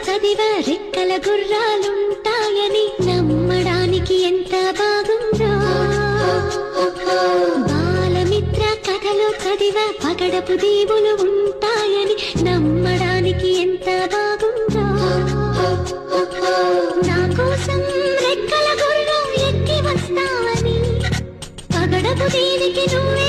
చదివా రెక్కల గుర్రాలుంటాయని నమ్మడానికి ఎంత బాగుందో. బాలమిత్ర కథలో చదివా పగడపు దీవులు ఉంటాయని నమ్మడానికి ఎంత బాగుందో. నా కోసం రెక్కల గుర్రం ఎక్కి వస్తావని పగడపు దీనికి నువ్వే